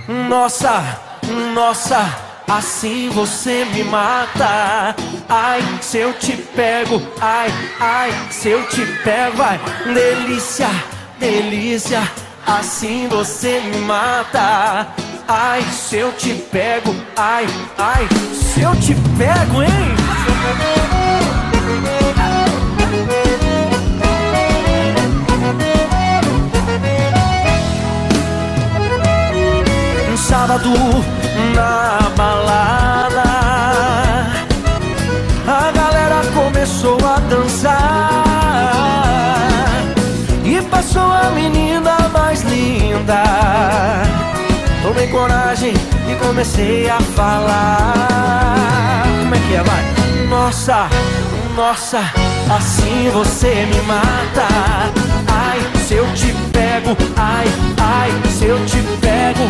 Nossa, nossa, assim você me mata. Ai, se eu te pego, ai, ai, se eu te pego, vai. Delícia, delícia, assim você me mata. Ai, se eu te pego, ai, ai, se eu te pego, hein? Um sábado na balada, a galera começou a dançar e passou a menina mais linda. Tomei coragem e comecei a falar. Como é que é, vai? Nossa, nossa, assim você me mata. Ai, se eu te pego, ai, ai, se eu te pego.